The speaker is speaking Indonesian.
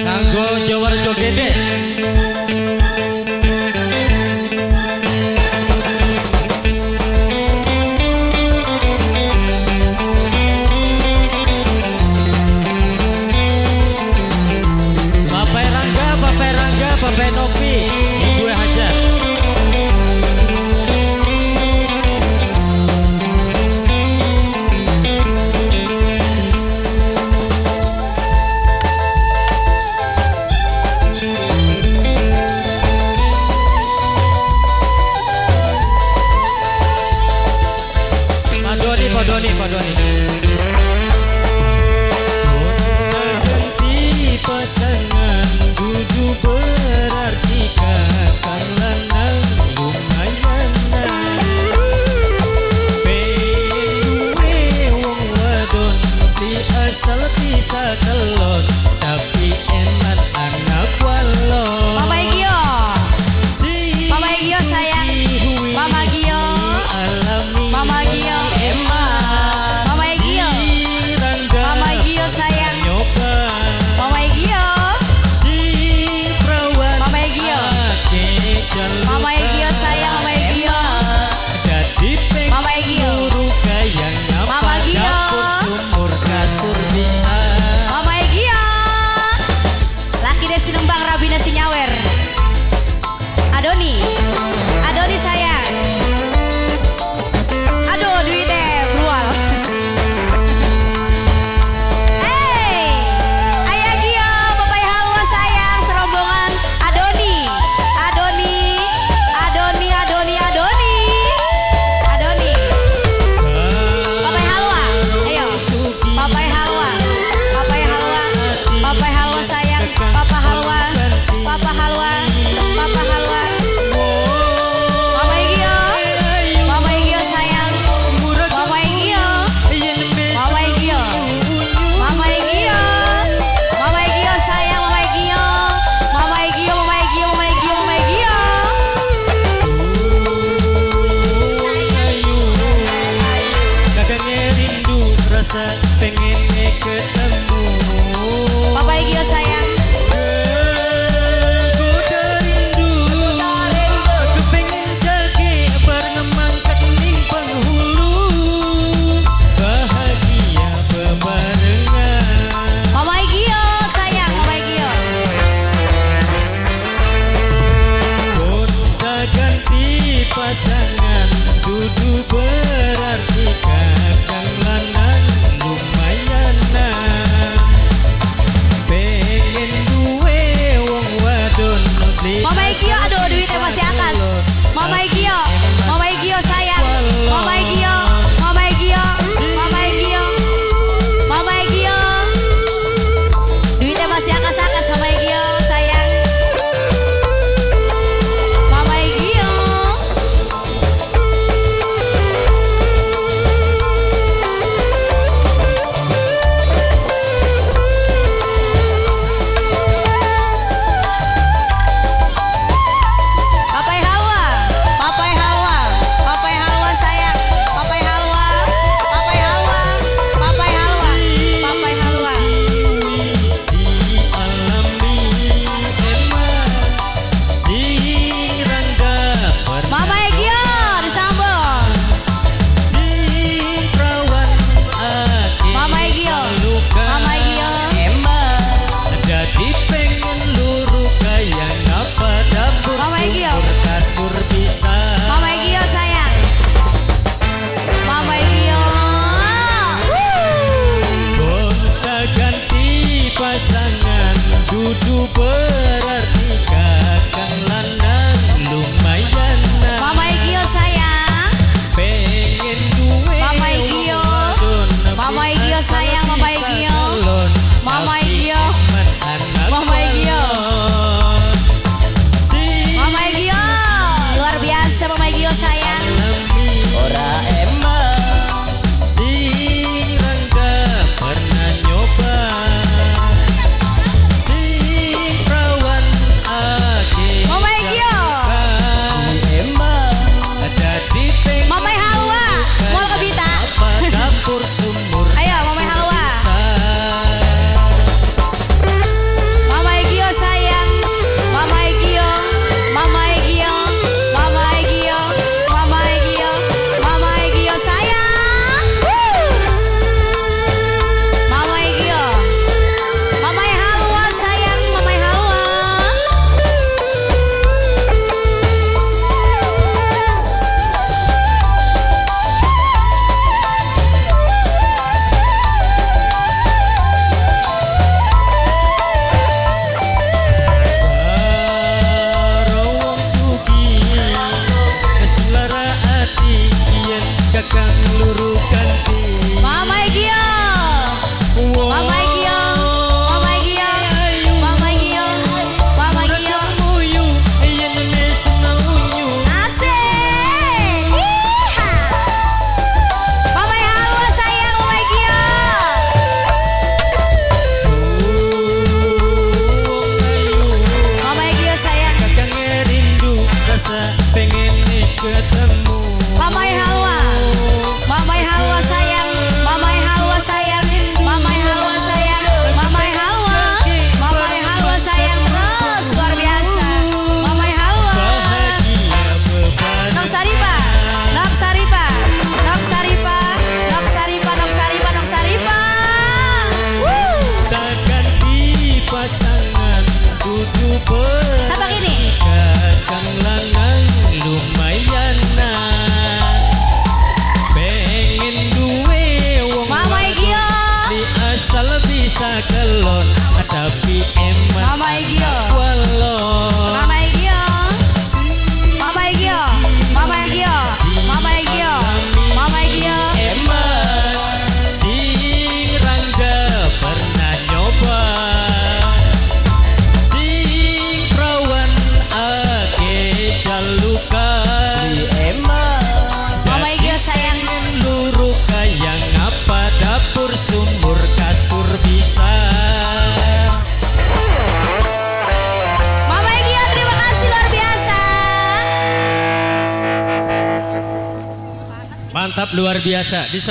Kanggo Jawa Rejo Gede. Bapak Novi yang gue hajar. Pak Doni. Ganti pasangan dudu berarti kakak lanang lumayan Pewe wong wadon di asal bisa kelon tapi enak anak walon. Mama Egio, Mama Egio sayang, Mama Gio, Mama Gio, Mama Egio, Mama Egio sayang, Mama Egio, Mama Egio, Mama Egio sayang, Mama Egio, Mama Egio, Mama Egio, Mama Egio, laki desi nembang rabi nasi nyawer, Adoni, Adoni sayang, aduh duitnya brual. Hey, ayah Gio, Bapak Halwa sayang, serombongan Adoni, Adoni, Adoni, Adoni, Adoni, Adoni, Bapak Halwa, ayo, Bapak Halwa, Bapak Halwa, Bapak Halwa sayang, Papa Halwa, Papa Halwa, Papa Halwa, Mama Egio, Mama Egio sayang, Mama Egio, Mama Egio, Mama Egio, Mama Egio sayang, Mama Egio, Mama Egio, Mama Egio, Mama Egio, Mama Egio. Kakaknya rindu rasa pengen ketemu. Papa Egio sayang, Kuda rindu kepengen jagi bareng mangkat ning penghulu bahagia bebarengan. Mama Egio sayang, Mama Egio. Gonta ganti pasangan dudu berarti kakang lanang lumayan Sabak ini. Kakang lanang lumayan nah. Pengen duwe wong Mama Igio. di asal bisa kelon tapi emang Mama Igio. walon. Mama Igio. Mama Igio. Mama Igio. Mama Igio. Mama Igio. Emang sing rangga pernah nyoba, sing perawan ake jaluka Mama Igio sayang. luru kayang apa dapur sumur kasur bisa. Mama Igio terima kasih luar biasa. Mantap luar biasa.